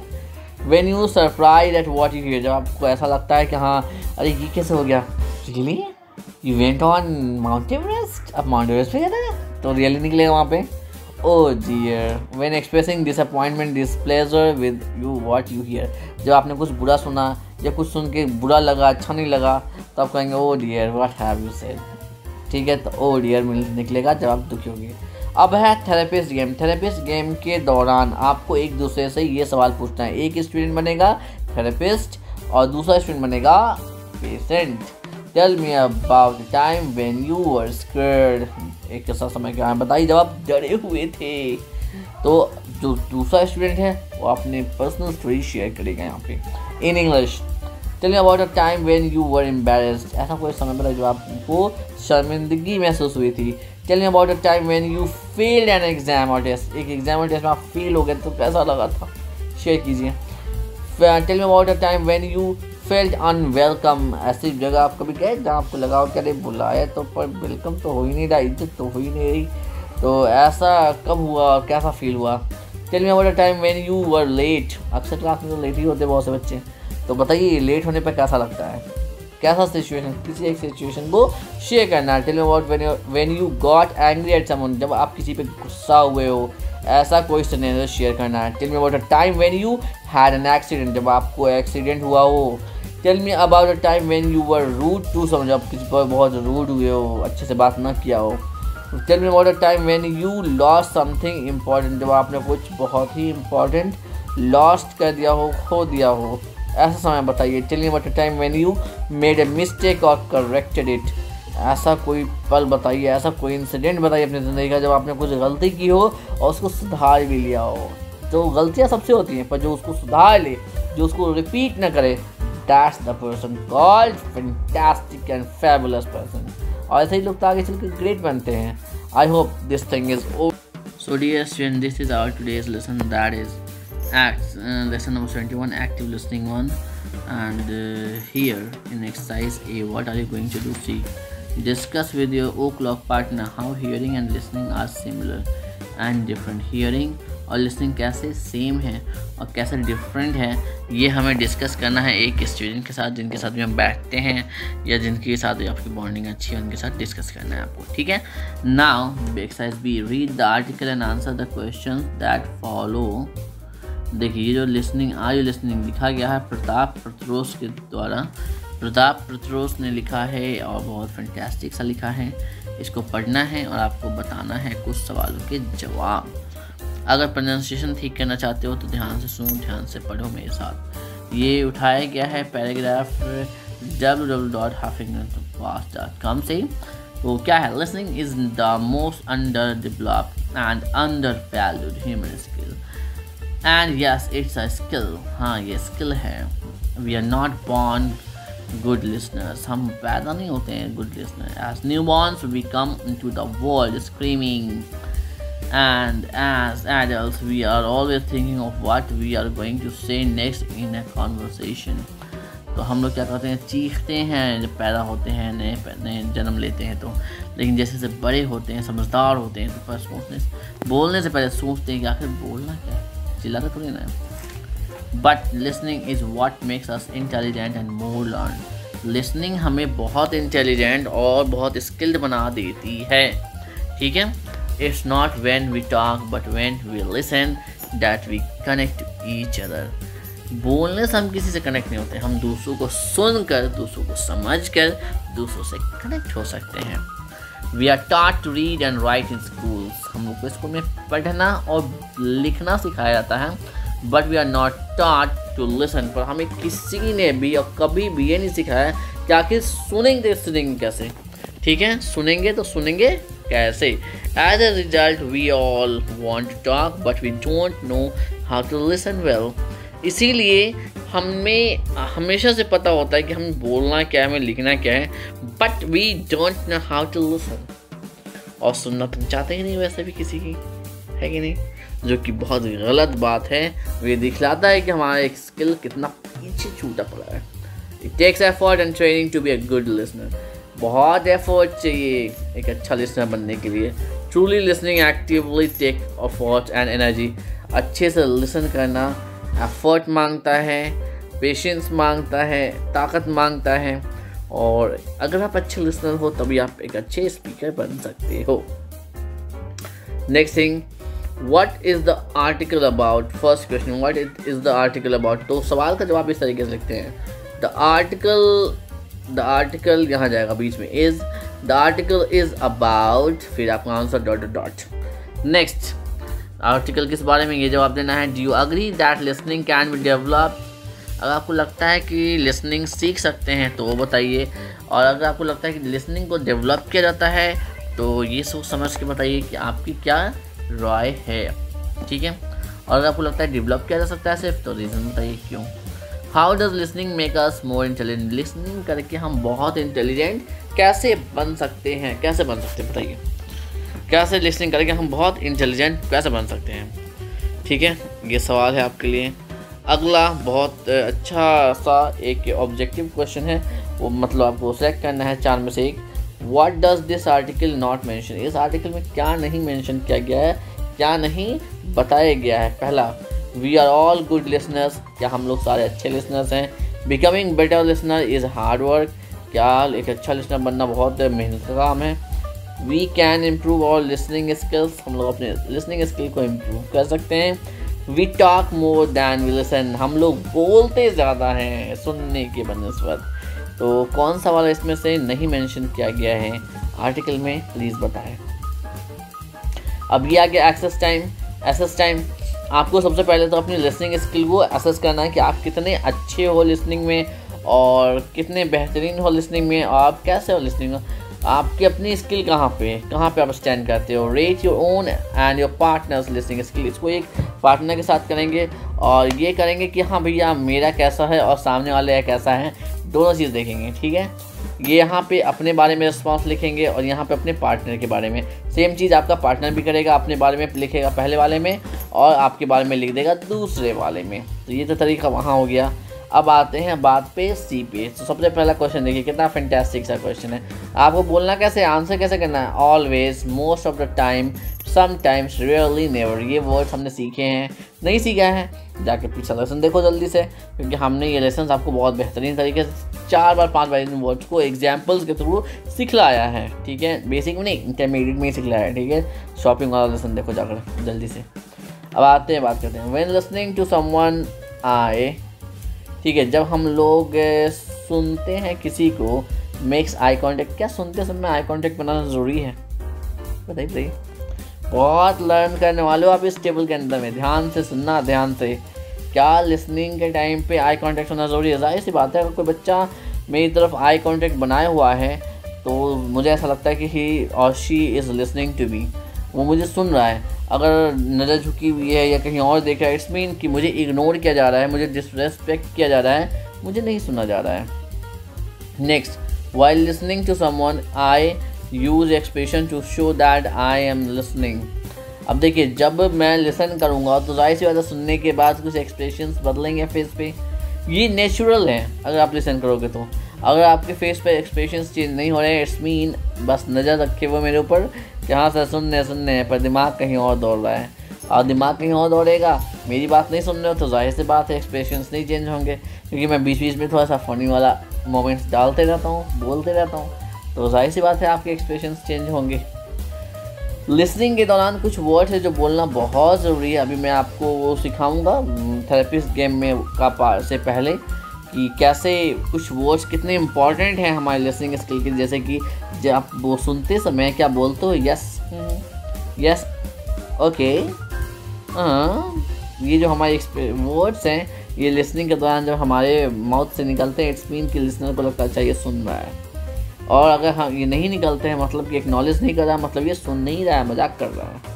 [SPEAKER 1] when you surprise at what you hear, जब आपको ऐसा लगता है कि हाँ अरे ये कैसे हो गया, really you went on Mount Everest, अब माउंट एवरेस्ट पे गया था, तो रियली निकलेगा वहाँ पे। Oh dear, when expressing disappointment displeasure with you what you hear, जब आपने कुछ बुरा सुना या कुछ सुन के बुरा लगा, अच्छा नहीं लगा, तो आप कहेंगे oh dear what have you said, ठीक है। तो ओ डियर निकलेगा जब आप दुखी होंगे। अब है थेरेपिस्ट गेम। थेरेपिस्ट गेम के दौरान आपको एक दूसरे से ये सवाल पूछना है, एक स्टूडेंट बनेगा थेरेपिस्ट और दूसरा स्टूडेंट बनेगा patient. Tell me about the time when you were scared, एक ऐसा समय क्या है बताइए जब आप डरे हुए थे। तो जो दूसरा स्टूडेंट है वो अपने पर्सनल स्टोरी शेयर करेगा यहाँ पे in English. Tell me about a time when you were embarrassed, ऐसा कोई समय बताइए जो आपको शर्मिंदगी महसूस हुई थी। Tell me about a time when you failed an exam और टेस्ट, एक एग्जाम और टेस्ट में आप फेल हो गए तो कैसा लगा था, शेयर कीजिए। Tell me about a time when you felt unwelcome, ऐसी जगह आप कभी गए जहाँ आपको लगा हो कि अरे बुलाया तो पर वेलकम तो हो ही नहीं रहा, इज्जत तो हो ही नहीं रही, तो ऐसा कब हुआ और कैसा फील हुआ। Tell me about a time when you were late, अक्सर क्लास में तो लेट ही होते बहुत से बच्चे, तो बताइए लेट होने पर कैसा लगता है, कैसा सिचुएशन, किसी एक सिचुएशन को शेयर करना है। Tell me about when you got angry at someone, जब आप किसी पे गुस्सा हुए हो, ऐसा कोई सिनेरियो शेयर करना है। Tell me about a time when you had an accident, जब आपको एक्सीडेंट हुआ हो। Tell me about a time when you were rude to someone, जब किसी पर बहुत रूड हुए हो, अच्छे से बात ना किया हो। Tell me about a time when you lost something important, जब आपने कुछ बहुत ही इम्पॉर्टेंट लॉस्ट कर दिया हो, खो दिया हो, ऐसा समय बताइए। Tell me about a time when you made a mistake और करेक्टेड इट, ऐसा कोई पल बताइए, ऐसा कोई इंसिडेंट बताइए अपनी ज़िंदगी का जब आपने कुछ गलती की हो और उसको सुधार भी लिया हो। जो गलतियाँ सबसे होती हैं, पर जो उसको सुधार ले, जो उसको रिपीट ना करे, that's the person called fantastic and fabulous person. और ऐसे ही लोग तो आगे चल के ग्रेट बनते हैं। I hope this thing is over. So dear student, this is our today's lesson, that is lesson number 21, active listening 1. And here in exercise A, what are you going to do? See, discuss with your o'clock partner how hearing and listening are similar and different. Hearing और listening कैसे same है और कैसे different है, ये हमें discuss करना है एक स्टूडेंट के साथ, जिनके साथ भी हम बैठते हैं या जिनके साथ आपकी बॉन्डिंग अच्छी है, उनके साथ डिस्कस करना है आपको, ठीक है। Now exercise B, read the article and answer the questions that follow. देखिए ये जो लिसनिंग लिसनिंग लिखा गया है प्रताप प्रत्रोस के द्वारा, प्रताप प्रत्रोस ने लिखा है और बहुत फैंटास्टिक सा लिखा है। इसको पढ़ना है और आपको बताना है कुछ सवालों के जवाब। अगर प्रोनाउंसिएशन ठीक करना चाहते हो तो ध्यान से सुनो, ध्यान से पढ़ो मेरे साथ। ये उठाया गया है पैराग्राफ www.huffingtonpost.com से। तो क्या है, listening is the most underdeveloped and undervalued human skill and yes it's a skill. हाँ, ये स्किल है। We are not born good listeners, हम पैदा नहीं होते हैं good listener. As newborns we come into the world screaming and as adults we are always thinking of what we are going to say next in a conversation। तो हम लोग क्या करते हैं, चीखते हैं जब पैदा होते हैं, नए जन्म लेते हैं तो, लेकिन जैसे जैसे बड़े होते हैं, समझदार होते हैं, तो पर बोलने से पहले सोचते हैं कि आखिर बोलना क्या है, चिल्लाते थोड़ी ना है। But listening is what makes us intelligent and more learn. Listening हमें बहुत इंटेलिजेंट और बहुत स्किल्ड बना देती है, ठीक है। It's not when we talk but when we listen that we connect to each other। बोलने से हम किसी से कनेक्ट नहीं होते, हम दूसरों को सुनकर, दूसरों को समझकर, दूसरों से कनेक्ट हो सकते हैं। We are taught to read and write in schools। हम लोग को स्कूल में पढ़ना और लिखना सिखाया जाता है, but we are not taught to listen। पर हमें किसी ने भी और कभी भी ये नहीं सिखाया कि आखिर सुनेंगे कैसे, ठीक है। सुनेंगे तो सुनेंगे कैसे। As a result, we all want to talk, but we don't know how to listen well। इसीलिए हमें हमेशा से पता होता है कि हमें बोलना क्या है, हमें लिखना क्या है, but we don't know how to listen। और सुनना तुम चाहते ही नहीं वैसे भी किसी की, है कि नहीं, जो कि बहुत गलत बात है। ये दिखलाता है कि हमारा एक स्किल कितना पीछे छूटा पड़ा है। It takes effort and training to be a good listener। बहुत एफर्ट चाहिए एक अच्छा लिसनर बनने के लिए। Truly listening actively take effort and energy. अच्छे से लिसन करना एफर्ट मांगता है, पेशेंस मांगता है, ताकत मांगता है, और अगर आप अच्छे लिसनर हो तभी आप एक अच्छे स्पीकर बन सकते हो। Next thing, what is the article about. First question, what is the article about. तो सवाल का जवाब इस तरीके से लिखते हैं, द आर्टिकल यहाँ जाएगा बीच में, is the article is about, फिर आपका answer dot dot dot. Next, article किस बारे में, ये जवाब देना है। Do you agree that listening can be develop. अगर आपको लगता है कि लिसनिंग सीख सकते हैं तो वो बताइए, और अगर आपको लगता है कि लिसनिंग को डेवलप किया जाता है तो ये सोच समझ के बताइए कि आपकी क्या राय है, ठीक है। और अगर आपको लगता है डेवलप किया जा सकता है सिर्फ, तो रीज़न बताइए क्यों। How does listening make us more intelligent. Listening करके हम बहुत इंटेलिजेंट कैसे बन सकते हैं, कैसे बन सकते हैं बताइए, कैसे लिसनिंग करके हम बहुत इंटेलिजेंट कैसे बन सकते हैं, ठीक है। ये सवाल है आपके लिए। अगला बहुत अच्छा सा एक ऑब्जेक्टिव क्वेश्चन है, वो मतलब आपको सेलेक्ट करना है 4 में से एक। What does this article not mention. इस आर्टिकल में क्या नहीं मेंशन किया गया है, क्या नहीं बताया गया है। पहला, we are all good listeners. क्या हम लोग सारे अच्छे लिसनर्स हैं। Becoming better listener is hard work. क्या एक अच्छा लिसनर बनना बहुत मेहनत का काम है। We can improve our listening skills. हम लोग अपने लिसनिंग स्किल को इम्प्रूव कर सकते हैं। We talk more than we listen. हम लोग बोलते ज़्यादा हैं सुनने के बनस्बत। तो कौन सा वाला इसमें से नहीं मेंशन किया गया है आर्टिकल में, प्लीज़ बताएं। अब ये आ गया एक्सेस टाइम। एक्सेस टाइम, आपको सबसे पहले तो अपनी लिसनिंग स्किल को एसेस करना है कि आप कितने अच्छे हो लिसनिंग में और कितने बेहतरीन हो लिसनिंग में, और आप कैसे हो लिसनिंग में, आपकी अपनी स्किल कहाँ पे आप स्टैंड करते हो। Rate your own and your partners listening skill. इसको एक पार्टनर के साथ करेंगे और ये करेंगे कि हाँ भैया मेरा कैसा है और सामने वाले का कैसा है, दोनों चीज़ देखेंगे, ठीक है। ये यहाँ पे अपने बारे में रिस्पॉन्स लिखेंगे और यहाँ पे अपने पार्टनर के बारे में। सेम चीज़ आपका पार्टनर भी करेगा, अपने बारे में लिखेगा पहले वाले में और आपके बारे में लिख देगा दूसरे वाले में। तो ये तो तरीका वहाँ हो गया। अब आते हैं बात पे सी पे। तो सबसे पहला क्वेश्चन देखिए, कितना फैंटास्टिक सा क्वेश्चन है। आपको बोलना कैसे, आंसर कैसे करना है। Always, most of the time, sometimes, rarely, never. ये वर्ड्स हमने सीखे हैं, नहीं सीखा है जाके पीछे लेसन देखो जल्दी से, क्योंकि हमने ये लेसन आपको बहुत बेहतरीन तरीके से 4 बार 5 बार इन वर्ड्स को एग्जाम्पल्स के थ्रू सिखलाया है, ठीक है। बेसिक में नहीं, इंटरमीडिएट में ही सिखलाया है, ठीक है। शॉपिंग वाला लेसन देखो जाकर जल्दी से। अब आते हैं, बात करते हैं when listening to someone I, ठीक है। जब हम लोग सुनते हैं किसी को, मेक्स आई कॉन्टेक्ट। क्या सुनते समय आई कॉन्टेक्ट बनाना ज़रूरी है, बताइए बताइए। बहुत लर्न करने वाले हो आप इस टेबल के अंदर में। ध्यान से सुनना, ध्यान से। क्या लिसनिंग के टाइम पे आई कांटेक्ट होना ज़रूरी है? जाहिर सी बात है, अगर कोई बच्चा मेरी तरफ आई कांटेक्ट बनाए हुआ है तो मुझे ऐसा लगता है कि ही और she is listening to me, वो मुझे सुन रहा है। अगर नज़र झुकी हुई है या कहीं और देख रहा है, इट्स मीन कि मुझे इग्नोर किया जा रहा है, मुझे डिसरेस्पेक्ट किया जा रहा है, मुझे नहीं सुना जा रहा है। Next, while listening to someone I use expression to show that I am listening. अब देखिए, जब मैं लिसन करूँगा तो जाहिर सी बात है सुनने के बाद कुछ एक्सप्रेशंस बदलेंगे फेस पे, ये नेचुरल है अगर आप लिसन करोगे तो। अगर आपके फेस पे एक्सप्रेशंस चेंज नहीं हो रहे हैं, इट्स मीन बस नज़र रखे हुए मेरे ऊपर कि हाँ सर सुनने हैं, पर दिमाग कहीं और दौड़ रहा है। और दिमाग कहीं और दौड़ेगा, मेरी बात नहीं सुन रहे हो तो जाहिर सी बात है एक्सप्रेशंस नहीं चेंज होंगे, क्योंकि मैं बीच बीच में थोड़ा सा फ़नी वाला मोमेंट्स डालते रहता हूँ, बोलते रहता हूँ, तो जाहिर सी बात है आपके एक्सप्रेशंस चेंज होंगे। लिसनिंग के दौरान कुछ वर्ड्स है जो बोलना बहुत ज़रूरी है। अभी मैं आपको वो सिखाऊंगा थेरेपिस्ट गेम में का से पहले कि कैसे कुछ वर्ड्स कितने इंपॉर्टेंट हैं हमारे लिसनिंग स्किल के। जैसे कि जब आप वो सुनते समय क्या बोलते हो, यस, यस, ओके, हाँ, ये जो हमारे वर्ड्स हैं ये लिसनिंग के दौरान जब हमारे माउथ से निकलते हैं, इट्स मीन कि लिसनर को लगता है ये सुन रहा है। और अगर हम ये नहीं निकलते हैं मतलब कि एक्नॉलेज नहीं कर रहा, मतलब ये सुन नहीं रहा है, मजाक कर रहा है।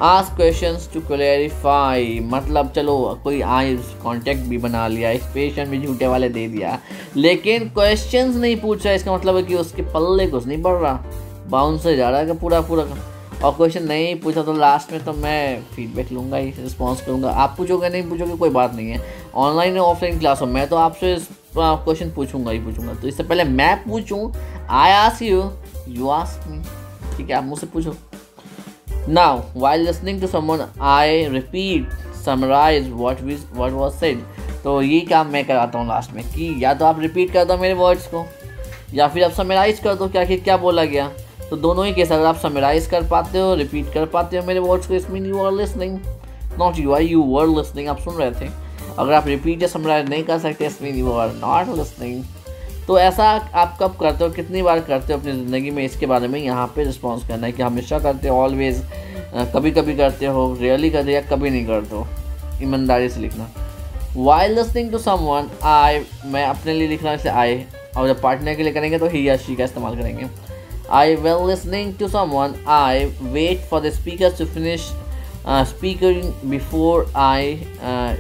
[SPEAKER 1] आस्क क्वेश्चंस टू क्लैरिफाई, मतलब चलो कोई आई कांटेक्ट भी बना लिया, एक्सप्रेशन भी झूठे वाले दे दिया, लेकिन क्वेश्चंस नहीं पूछ रहा, इसका मतलब है कि उसके पल्ले कुछ नहीं पड़ रहा, बाउंस से जा रहा है पूरा। और क्वेश्चन नहीं पूछा तो लास्ट में तो मैं फीडबैक लूँगा ही, रिस्पॉन्स करूँगा। आप पूछोगे नहीं पूछोगे कोई बात नहीं है, ऑनलाइन या ऑफलाइन क्लास हो, मैं तो आपसे क्वेश्चन पूछूंगा ही पूछूंगा। तो इससे पहले मैं पूछूं, I ask you, you ask me, ठीक है, आप मुझसे पूछो। Now while listening to someone I repeat summarise what was said. तो ये काम मैं कराता हूँ लास्ट में कि या तो आप रिपीट कर दो मेरे वर्ड्स को या फिर आप समराइज कर दो क्या बोला गया। तो दोनों ही केस, अगर आप समराइज कर पाते हो, रिपीट कर पाते हो मेरे वर्ड्स को, इसमें you are listening, not you were listening, आप सुन रहे थे। अगर आप रिपीट या समराइज नहीं कर सकते, इसमें यू आर नॉट लिसनिंग। तो ऐसा आप कब करते हो, कितनी बार करते हो अपनी ज़िंदगी में, इसके बारे में यहाँ पे रिस्पॉन्स करना है कि हमेशा करते हो, ऑलवेज, कभी कभी करते हो, रियली करते हो या कभी नहीं करते हो, ईमानदारी से लिखना। While listening to someone I, मैं अपने लिए लिखना इसलिए आई, और जब पार्टनर के लिए करेंगे तो ही या शी का इस्तेमाल करेंगे। आई while listening to someone I wait for the speakers to finish speaking before I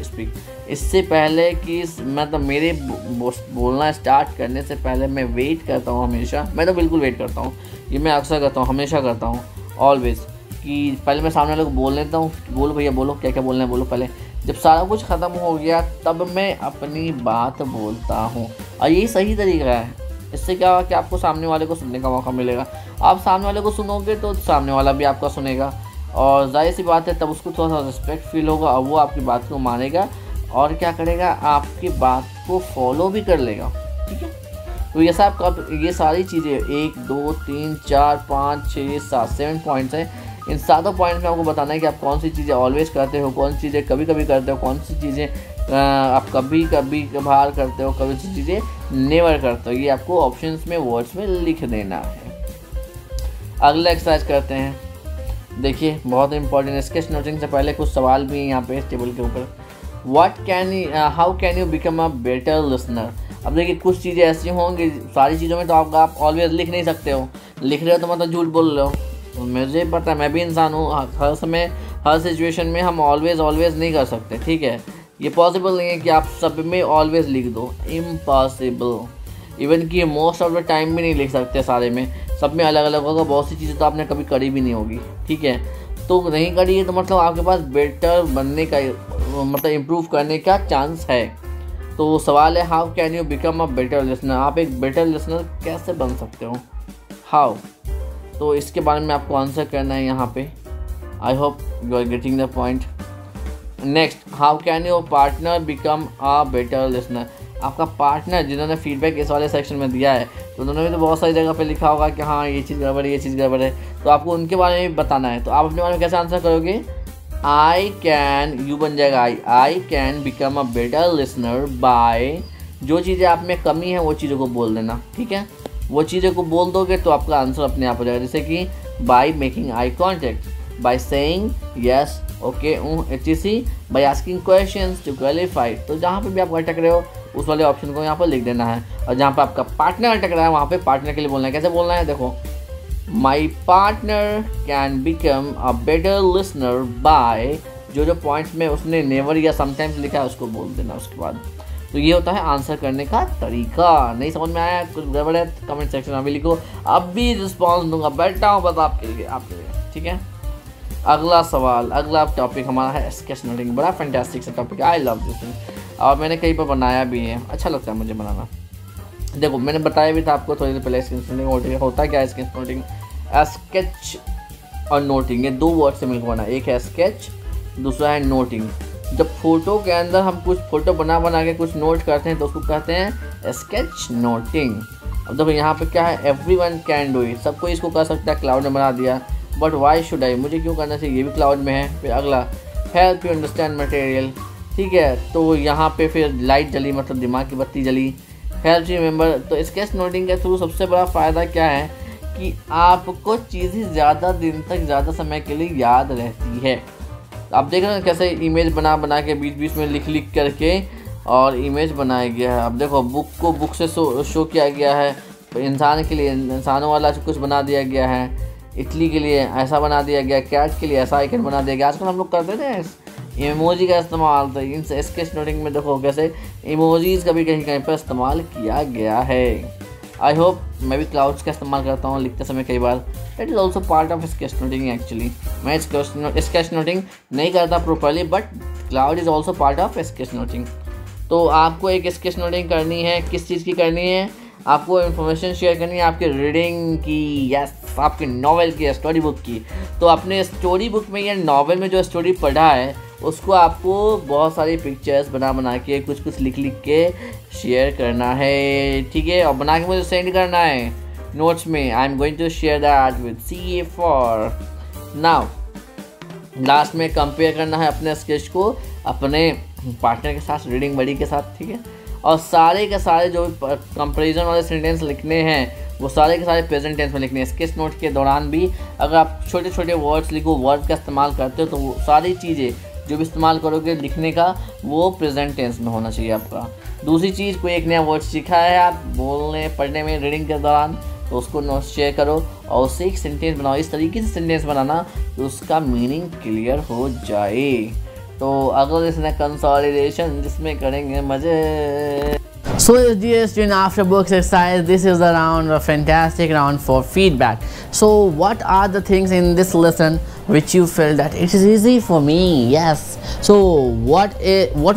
[SPEAKER 1] speak। इससे पहले कि मतलब मेरे बोलना स्टार्ट करने से पहले मैं वेट करता हूँ हमेशा। मैं तो बिल्कुल वेट करता हूँ, ये मैं अक्सर करता हूँ, हमेशा करता हूँ, ऑलवेज, कि पहले मैं सामने वाले को बोल लेता हूँ, बोलो भैया बोलो, क्या क्या बोलना है बोलो। पहले जब सारा कुछ ख़त्म हो गया तब मैं अपनी बात बोलता हूँ, और यही सही तरीका है। इससे क्या होगा कि आपको सामने वाले को सुनने का मौका मिलेगा। आप सामने वाले को सुनोगे तो सामने वाला भी आपका सुनेगा, और जाहिर सी बात है तब उसको थोड़ा सा रिस्पेक्ट फील होगा और वो आपकी बात को मानेगा और क्या करेगा, आपकी बात को फॉलो भी कर लेगा, ठीक है। तो ये सब कब, ये सारी चीज़ें 1 2 3 4 5 6 7 7 पॉइंट्स हैं। इन 7 पॉइंट्स में आपको बताना है कि आप कौन सी चीज़ें ऑलवेज करते हो, कौन सी चीज़ें कभी कभी करते हो, कौन सी चीज़ें आप कभी कभी कभार करते हो, कभी सी चीज़ें नेवर करते हो। ये आपको ऑप्शंस में, वर्ड्स में लिख देना है। अगला एक्सरसाइज करते हैं। देखिए बहुत इंपॉर्टेंट, स्केच नोटिंग से पहले कुछ सवाल भी हैं यहाँ पे इस टेबल के ऊपर। How can you become a better listener. अब देखिए कुछ चीज़ें ऐसी होंगी, सारी चीज़ों में तो आप ऑलवेज लिख नहीं सकते हो, लिख रहे हो तो मतलब झूठ बोल रहे हो। तो मुझे पता है, मैं भी इंसान हूँ, हर समय हर सिचुएशन में हम ऑलवेज नहीं कर सकते, ठीक है। ये पॉसिबल नहीं है कि आप सब में ऑलवेज लिख दो, इम्पॉसिबल। इवन कि मोस्ट ऑफ द टाइम भी नहीं लिख सकते सारे में, सब में अलग अलग होगा। बहुत सी चीज़ें तो आपने कभी करी भी नहीं होगी, ठीक है। तो नहीं करी है तो मतलब आपके पास बेटर बनने का, मतलब इम्प्रूव करने का चांस है। तो सवाल है, how can you become a better listener. आप एक बेटर लिसनर कैसे बन सकते हो, हाउ। तो इसके बारे में आपको आंसर करना है यहाँ पे। I hope you are getting the point. Next, how can your partner become a better listener. आपका पार्टनर जिन्होंने फीडबैक इस वाले सेक्शन में दिया है, तो उन्होंने भी तो बहुत सारी जगह पे लिखा होगा कि हाँ ये चीज़ गड़बड़ है, ये चीज़ गड़बड़ है, तो आपको उनके बारे में भी बताना है। तो आप अपने बारे में कैसे आंसर करोगे, आई कैन, यू बन जाएगा I can become a better listener by, जो चीज़ें आप में कमी है वो चीज़ों को बोल देना, ठीक है। वो चीज़ें को बोल दोगे तो आपका आंसर अपने आप हो जाएगा। जैसे कि by making eye contact, by saying yes, okay, etc, by asking questions to qualify। तो जहाँ पे भी आप अटक रहे हो उस वाले ऑप्शन को यहाँ पर लिख देना है, और जहाँ पे आपका पार्टनर अटक रहा है वहाँ पे पार्टनर के लिए बोलना है। कैसे बोलना है, देखो, my partner can become a better listener by, जो पॉइंट्स में उसने नेवर या समटाइम्स लिखा है उसको बोल देना उसके बाद। तो ये होता है आंसर करने का तरीका। नहीं समझ में आया, कुछ गड़बड़ है, कमेंट सेक्शन में अभी लिखो, अब भी रिस्पॉन्स दूंगा, बैठा हूँ बस आपके लिए, ठीक है। अगला सवाल, अगला टॉपिक हमारा है स्केच नोटिंग। बड़ा फैंटास्टिक सा टॉपिक है, आई लव दिस थिंग, और मैंने कहीं पर बनाया भी है, अच्छा लगता है मुझे बनाना। देखो मैंने बताया भी था आपको थोड़ी देर पहले, स्केच नोटिंग होता क्या है। स्केच नोटिंग, स्केच और नोटिंग ये 2 वर्ड से मिलकर बना, एक है स्केच, दूसरा है नोटिंग। जब फोटो के अंदर हम कुछ फोटो बना के कुछ नोट करते हैं तो उसको कहते हैं स्केच नोटिंग। अब देखो यहाँ पे क्या है, एवरीवन कैन डू इट, सब कोई इसको कर सकता है, क्लाउड ने बना दिया, बट वाई शुड आई, मुझे क्यों करना चाहिए, ये भी क्लाउड में है। फिर अगला, हेल्प यू अंडरस्टैंड मटेरियल, ठीक है, तो यहाँ पे फिर लाइट जली, मतलब दिमाग की बत्ती जली, हेल्प यू रिमेंबर। तो स्केच नोटिंग के थ्रू सबसे बड़ा फ़ायदा क्या है कि आपको चीज़ें ज़्यादा दिन तक, ज़्यादा समय के लिए याद रहती है। आप देख रहे हैं कैसे इमेज बना के बीच में लिख करके और इमेज बनाया गया है। अब देखो बुक को बुक से शो किया गया है, इंसान के लिए इंसानों वाला कुछ बना दिया गया है, इटली के लिए ऐसा बना दिया गया, कैट के लिए ऐसा आइकन बना दिया गया। आजकल हम लोग करते थे इमोजी का इस्तेमाल, तो इन स्केच नोटिंग में देखो कैसे इमोजीज़ का भी कहीं पर इस्तेमाल किया गया है। आई होप, मैं भी क्लाउड्स का इस्तेमाल करता हूँ लिखते समय कई बार, it is also part of sketch noting actually. मैं स्केच नोटिंग नहीं करता properly, but cloud is also part of sketch noting. तो आपको एक स्केच नोटिंग करनी है, किस चीज़ की करनी है, आपको इन्फॉर्मेशन शेयर करनी है आपके रीडिंग की, यस, आपके नॉवेल की, स्टोरी बुक की। तो अपने स्टोरी बुक में या नॉवेल में जो स्टोरी पढ़ा है उसको आपको बहुत सारी पिक्चर्स बना के कुछ लिख के शेयर करना है, ठीक है, और बना के मुझे सेंड करना है नोट्स में। I am going to share that with CA4। Now last में कंपेयर करना है अपने स्केच को अपने पार्टनर के साथ, रीडिंग बडी के साथ, ठीक है, और सारे के सारे जो कंपैरिजन वाले सेंटेंस लिखने हैं वो सारे के सारे प्रेजेंट टेंस में लिखने हैं। स्केच नोट के दौरान भी अगर आप छोटे छोटे वर्ड्स लिखो, वर्ड का इस्तेमाल करते हो, तो वो सारी चीज़ें जो भी इस्तेमाल करोगे लिखने का वो प्रेजेंट टेंस में होना चाहिए आपका। दूसरी चीज़, कोई एक नया वर्ड सीखा है आप बोलने पढ़ने में रीडिंग के दौरान, तो उसको नोट शेयर करो और उससे एक सेंटेंस बनाओ। इस तरीके से सेंटेंस बनाना तो उसका मीनिंग क्लियर हो जाए। तो अगला लेसन है कंसोलिडेशन, जिसमें करेंगे मजे। So dear student, after books exercise, this is the round, a fantastic round for feedback. So what are the things in this lesson which you felt that it is easy for me? Yes. So what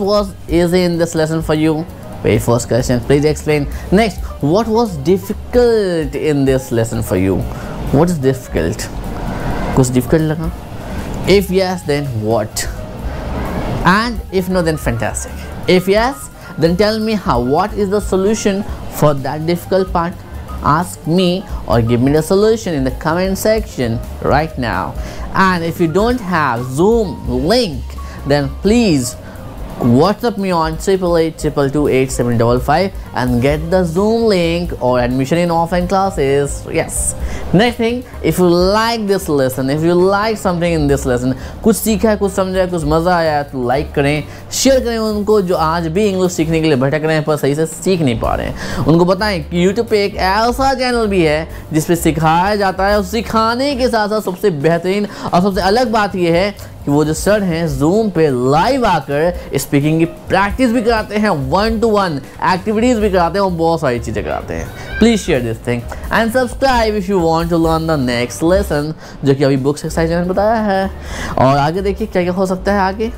[SPEAKER 1] was easy in this lesson for you? Very first question, please explain. Next, what was difficult in this lesson for you? What is difficult? कुछ difficult लगा? If yes, then what? And if no, then fantastic. If yes, then tell me how. What is the solution for that difficult part? Ask me or give me the solution in the comment section right now. And if you don't have Zoom link, then please WhatsApp me on 8882228755 and get the Zoom link or admission in offline classes. Yes. Next thing, if you like this lesson, if you like something in this lesson, कुछ सीखा है, कुछ समझा है, कुछ मज़ा आया, तो लाइक करें, शेयर करें उनको जो आज भी इंग्लिश सीखने के लिए भटक रहे हैं पर सही से सीख नहीं पा रहे हैं। उनको बताएं कि YouTube पे एक ऐसा चैनल भी है जिस पे सिखाया जाता है, और सिखाने के साथ साथ सबसे बेहतरीन और सबसे अलग बात यह है कि वो जो सर हैं Zoom पे लाइव आकर स्पीकिंग की प्रैक्टिस भी कराते हैं, 1-to-1 एक्टिविटीज़ भी कराते हैं और बहुत सारी चीज़ें कराते हैं। Please share this thing and subscribe if you want to learn the next lesson, जो कि अभी बुक्स एक्सरसाइज मैंने बताया है। और आगे देखिए क्या क्या हो सकता है आगे।